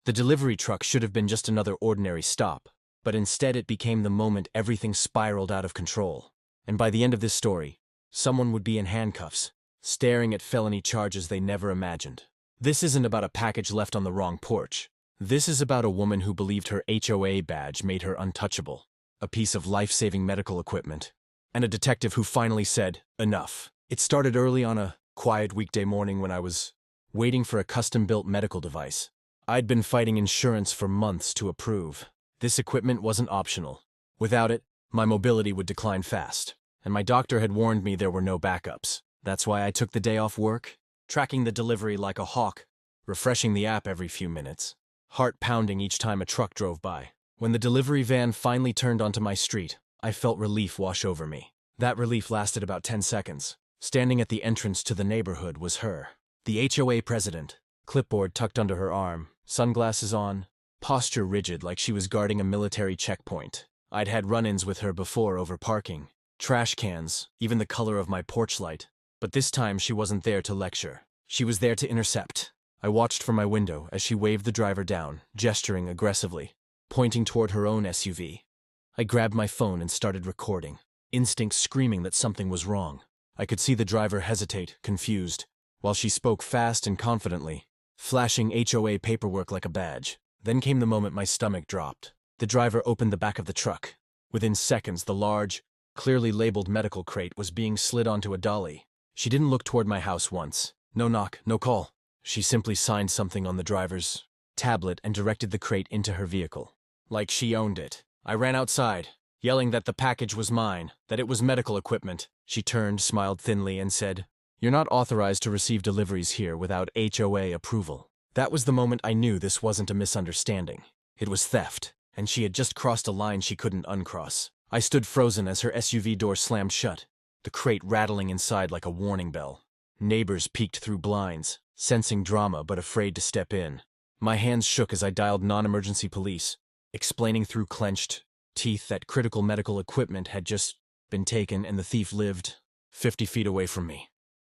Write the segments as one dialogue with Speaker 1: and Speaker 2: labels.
Speaker 1: The delivery truck should have been just another ordinary stop, but instead it became the moment everything spiraled out of control. And by the end of this story, someone would be in handcuffs, staring at felony charges they never imagined. This isn't about a package left on the wrong porch. This is about a woman who believed her HOA badge made her untouchable, a piece of life-saving medical equipment, and a detective who finally said, enough. It started early on a quiet weekday morning when I was waiting for a custom-built medical device. I'd been fighting insurance for months to approve. This equipment wasn't optional. Without it, my mobility would decline fast, and my doctor had warned me there were no backups. That's why I took the day off work, tracking the delivery like a hawk, refreshing the app every few minutes, heart pounding each time a truck drove by. When the delivery van finally turned onto my street, I felt relief wash over me. That relief lasted about 10 seconds. Standing at the entrance to the neighborhood was her, the HOA president, clipboard tucked under her arm, sunglasses on, posture rigid like she was guarding a military checkpoint. I'd had run-ins with her before over parking, trash cans, even the color of my porch light. But this time she wasn't there to lecture. She was there to intercept. I watched from my window as she waved the driver down, gesturing aggressively, pointing toward her own SUV. I grabbed my phone and started recording, instinct screaming that something was wrong. I could see the driver hesitate, confused, while she spoke fast and confidently, flashing HOA paperwork like a badge. Then came the moment my stomach dropped. The driver opened the back of the truck. Within seconds, the large, clearly labeled medical crate was being slid onto a dolly. She didn't look toward my house once. No knock, no call. She simply signed something on the driver's tablet and directed the crate into her vehicle. Like she owned it. I ran outside, yelling that the package was mine, that it was medical equipment. She turned, smiled thinly, and said, "You're not authorized to receive deliveries here without HOA approval." That was the moment I knew this wasn't a misunderstanding. It was theft, and she had just crossed a line she couldn't uncross. I stood frozen as her SUV door slammed shut, the crate rattling inside like a warning bell. Neighbors peeked through blinds, sensing drama but afraid to step in. My hands shook as I dialed non-emergency police, explaining through clenched teeth that critical medical equipment had just been taken and the thief lived 50 feet away from me.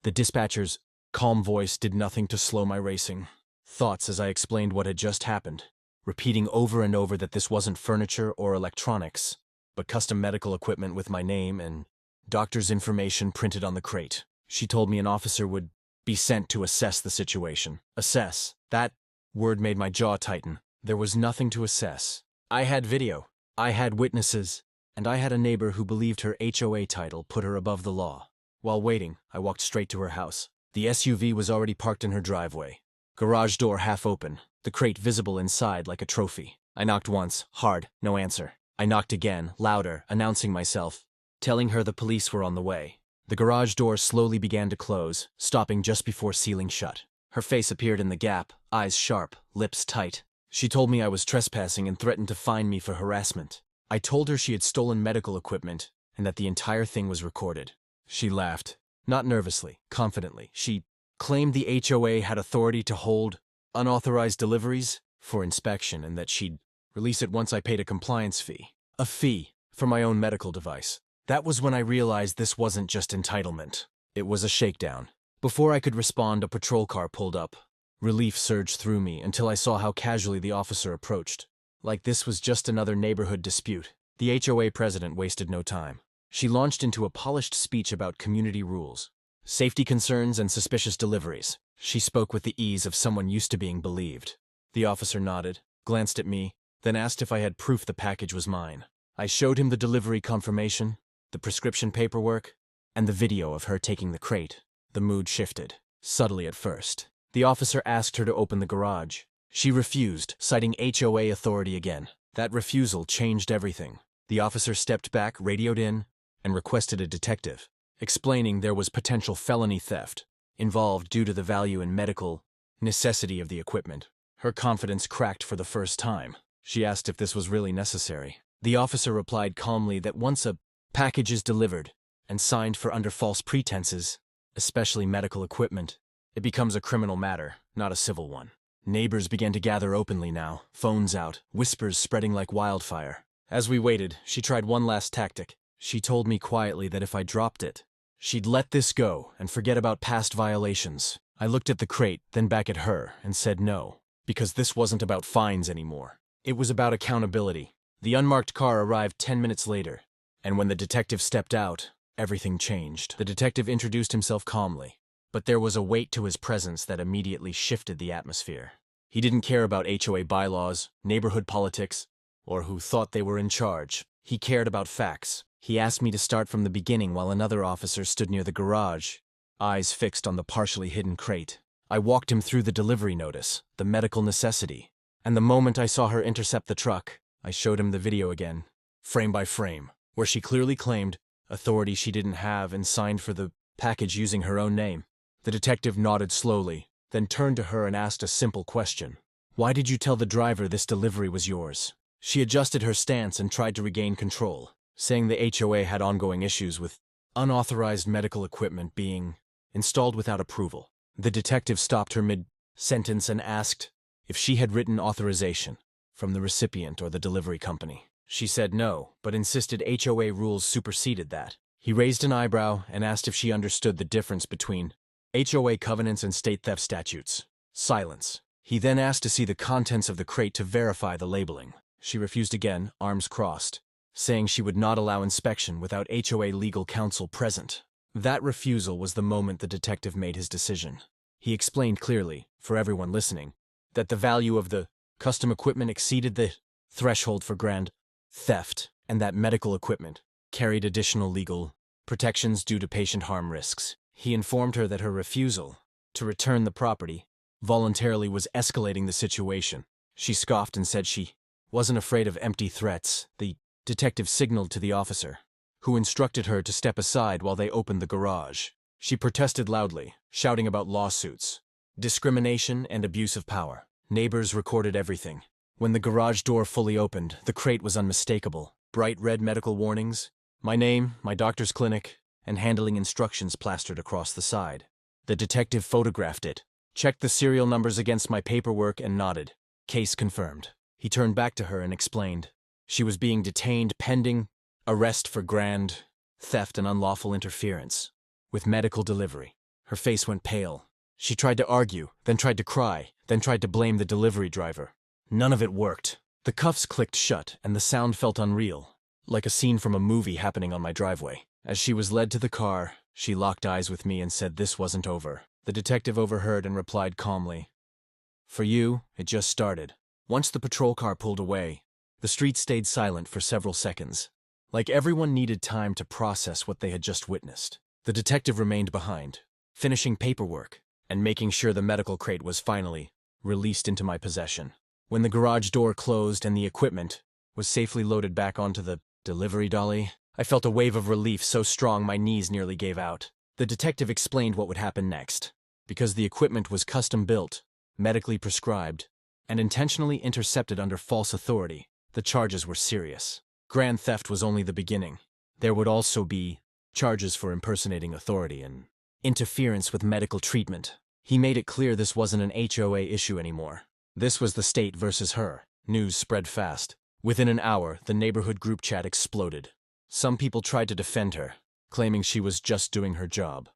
Speaker 1: The dispatcher's calm voice did nothing to slow my racing thoughts as I explained what had just happened, repeating over and over that this wasn't furniture or electronics, but custom medical equipment with my name and doctor's information printed on the crate. She told me an officer would be sent to assess the situation. Assess. That word made my jaw tighten. There was nothing to assess. I had video. I had witnesses. And I had a neighbor who believed her HOA title put her above the law. While waiting, I walked straight to her house. The SUV was already parked in her driveway. Garage door half open, the crate visible inside like a trophy. I knocked once, hard, no answer. I knocked again, louder, announcing myself, telling her the police were on the way. The garage door slowly began to close, stopping just before sealing shut. Her face appeared in the gap, eyes sharp, lips tight. She told me I was trespassing and threatened to fine me for harassment. I told her she had stolen medical equipment and that the entire thing was recorded. She laughed, not nervously, confidently. She claimed the HOA had authority to hold unauthorized deliveries for inspection and that she'd release it once I paid a compliance fee. A fee for my own medical device. That was when I realized this wasn't just entitlement. It was a shakedown. Before I could respond, a patrol car pulled up. Relief surged through me until I saw how casually the officer approached. Like this was just another neighborhood dispute. The HOA president wasted no time. She launched into a polished speech about community rules, safety concerns, and suspicious deliveries. She spoke with the ease of someone used to being believed. The officer nodded, glanced at me, then asked if I had proof the package was mine. I showed him the delivery confirmation, the prescription paperwork, and the video of her taking the crate. The mood shifted, subtly at first. The officer asked her to open the garage. She refused, citing HOA authority again. That refusal changed everything. The officer stepped back, radioed in, and requested a detective, explaining there was potential felony theft involved due to the value and medical necessity of the equipment. Her confidence cracked for the first time. She asked if this was really necessary. The officer replied calmly that once a package is delivered and signed for under false pretenses, especially medical equipment, it becomes a criminal matter, not a civil one. Neighbors began to gather openly now, phones out, whispers spreading like wildfire. As we waited, she tried one last tactic. She told me quietly that if I dropped it, she'd let this go and forget about past violations. I looked at the crate, then back at her, and said no. Because this wasn't about fines anymore. It was about accountability. The unmarked car arrived 10 minutes later, and when the detective stepped out, everything changed. The detective introduced himself calmly, but there was a weight to his presence that immediately shifted the atmosphere. He didn't care about HOA bylaws, neighborhood politics, or who thought they were in charge. He cared about facts. He asked me to start from the beginning while another officer stood near the garage, eyes fixed on the partially hidden crate. I walked him through the delivery notice, the medical necessity, and the moment I saw her intercept the truck, I showed him the video again, frame by frame, where she clearly claimed authority she didn't have and signed for the package using her own name. The detective nodded slowly, then turned to her and asked a simple question. Why did you tell the driver this delivery was yours? She adjusted her stance and tried to regain control, saying the HOA had ongoing issues with unauthorized medical equipment being installed without approval. The detective stopped her mid-sentence and asked if she had written authorization from the recipient or the delivery company. She said no, but insisted HOA rules superseded that. He raised an eyebrow and asked if she understood the difference between HOA covenants and state theft statutes. Silence. He then asked to see the contents of the crate to verify the labeling. She refused again, arms crossed, saying she would not allow inspection without HOA legal counsel present. That refusal was the moment the detective made his decision. He explained clearly, for everyone listening, that the value of the custom equipment exceeded the threshold for grand theft, and that medical equipment carried additional legal protections due to patient harm risks. He informed her that her refusal to return the property voluntarily was escalating the situation. She scoffed and said she wasn't afraid of empty threats. The detective signaled to the officer, who instructed her to step aside while they opened the garage. She protested loudly, shouting about lawsuits, discrimination, and abuse of power. Neighbors recorded everything. When the garage door fully opened, the crate was unmistakable. Bright red medical warnings, my name, my doctor's clinic, and handling instructions plastered across the side. The detective photographed it, checked the serial numbers against my paperwork, and nodded. Case confirmed. He turned back to her and explained. She was being detained pending arrest for grand theft and unlawful interference with medical delivery. Her face went pale. She tried to argue, then tried to cry, then tried to blame the delivery driver. None of it worked. The cuffs clicked shut, and the sound felt unreal, like a scene from a movie happening on my driveway. As she was led to the car, she locked eyes with me and said this wasn't over. The detective overheard and replied calmly, "For you, it just started." Once the patrol car pulled away, the street stayed silent for several seconds, like everyone needed time to process what they had just witnessed. The detective remained behind, finishing paperwork and making sure the medical crate was finally released into my possession. When the garage door closed and the equipment was safely loaded back onto the delivery dolly, I felt a wave of relief so strong my knees nearly gave out. The detective explained what would happen next. Because the equipment was custom-built, medically prescribed, and intentionally intercepted under false authority, the charges were serious. Grand theft was only the beginning. There would also be charges for impersonating authority and interference with medical treatment. He made it clear this wasn't an HOA issue anymore. This was the state versus her. News spread fast. Within an hour, the neighborhood group chat exploded. Some people tried to defend her, claiming she was just doing her job.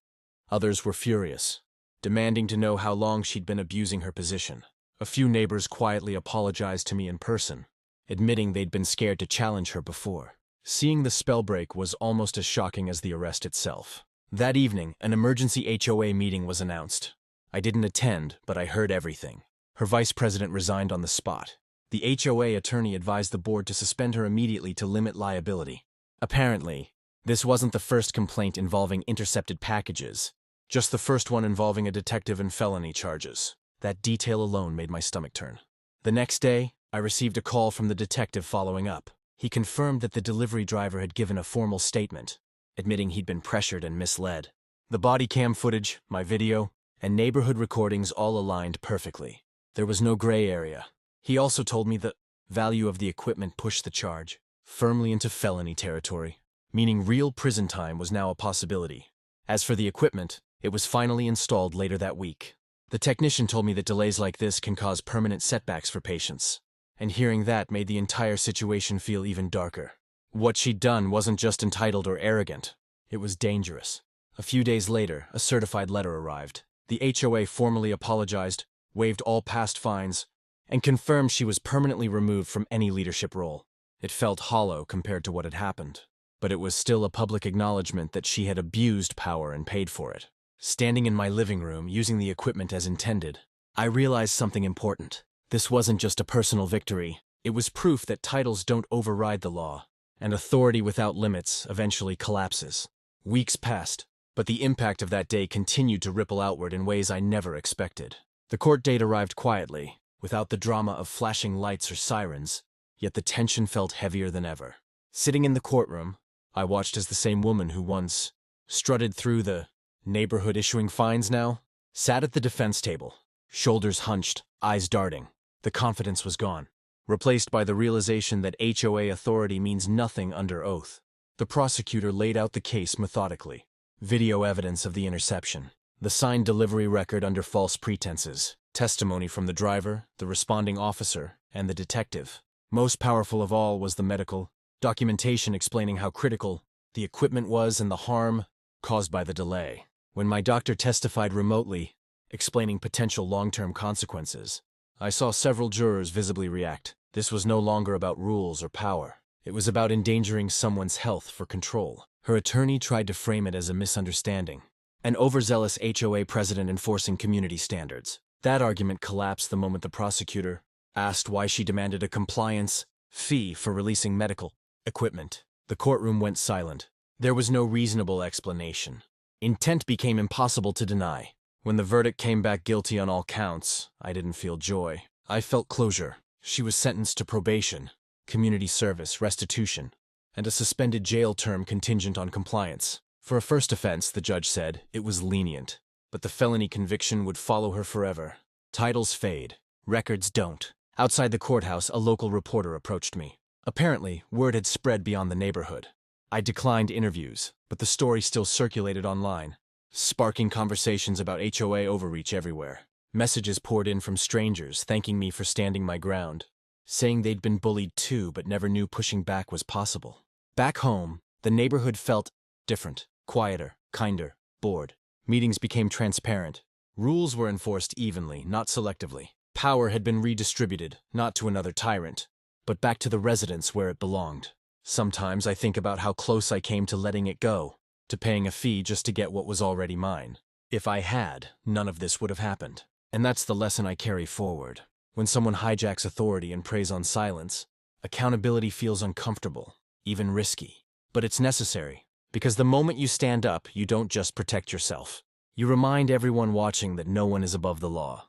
Speaker 1: Others were furious, demanding to know how long she'd been abusing her position. A few neighbors quietly apologized to me in person, admitting they'd been scared to challenge her before. Seeing the spell break was almost as shocking as the arrest itself. That evening, an emergency HOA meeting was announced. I didn't attend, but I heard everything. Her vice president resigned on the spot. The HOA attorney advised the board to suspend her immediately to limit liability. Apparently, this wasn't the first complaint involving intercepted packages, just the first one involving a detective and felony charges. That detail alone made my stomach turn. The next day, I received a call from the detective following up. He confirmed that the delivery driver had given a formal statement, admitting he'd been pressured and misled. The body cam footage, my video, and neighborhood recordings all aligned perfectly. There was no gray area. He also told me the value of the equipment pushed the charge firmly into felony territory, meaning real prison time was now a possibility. As for the equipment, it was finally installed later that week. The technician told me that delays like this can cause permanent setbacks for patients, and hearing that made the entire situation feel even darker. What she'd done wasn't just entitled or arrogant, it was dangerous. A few days later, a certified letter arrived. The HOA formally apologized, waived all past fines, and confirmed she was permanently removed from any leadership role. It felt hollow compared to what had happened, but it was still a public acknowledgement that she had abused power and paid for it. Standing in my living room, using the equipment as intended, I realized something important. This wasn't just a personal victory. It was proof that titles don't override the law, and authority without limits eventually collapses. Weeks passed, but the impact of that day continued to ripple outward in ways I never expected. The court date arrived quietly, without the drama of flashing lights or sirens, yet the tension felt heavier than ever. Sitting in the courtroom, I watched as the same woman who once strutted through the neighborhood issuing fines now sat at the defense table, shoulders hunched, eyes darting. The confidence was gone, replaced by the realization that HOA authority means nothing under oath. The prosecutor laid out the case methodically. Video evidence of the interception, the signed delivery record under false pretenses, testimony from the driver, the responding officer, and the detective. Most powerful of all was the medical documentation explaining how critical the equipment was and the harm caused by the delay. When my doctor testified remotely, explaining potential long-term consequences, I saw several jurors visibly react. This was no longer about rules or power. It was about endangering someone's health for control. Her attorney tried to frame it as a misunderstanding, an overzealous HOA president enforcing community standards. That argument collapsed the moment the prosecutor asked why she demanded a compliance fee for releasing medical equipment. The courtroom went silent. There was no reasonable explanation. Intent became impossible to deny. When the verdict came back guilty on all counts, I didn't feel joy. I felt closure. She was sentenced to probation, community service, restitution, and a suspended jail term contingent on compliance. For a first offense, the judge said, it was lenient, but the felony conviction would follow her forever. Titles fade, records don't. Outside the courthouse, a local reporter approached me. Apparently, word had spread beyond the neighborhood. I declined interviews, but the story still circulated online, sparking conversations about HOA overreach everywhere. Messages poured in from strangers thanking me for standing my ground, saying they'd been bullied too but never knew pushing back was possible. Back home, the neighborhood felt different, quieter, kinder, bored. Meetings became transparent. Rules were enforced evenly, not selectively. Power had been redistributed, not to another tyrant, but back to the residents where it belonged. Sometimes I think about how close I came to letting it go, to paying a fee just to get what was already mine. If I had, none of this would have happened. And that's the lesson I carry forward. When someone hijacks authority and preys on silence, accountability feels uncomfortable, even risky. But it's necessary, because the moment you stand up, you don't just protect yourself. You remind everyone watching that no one is above the law.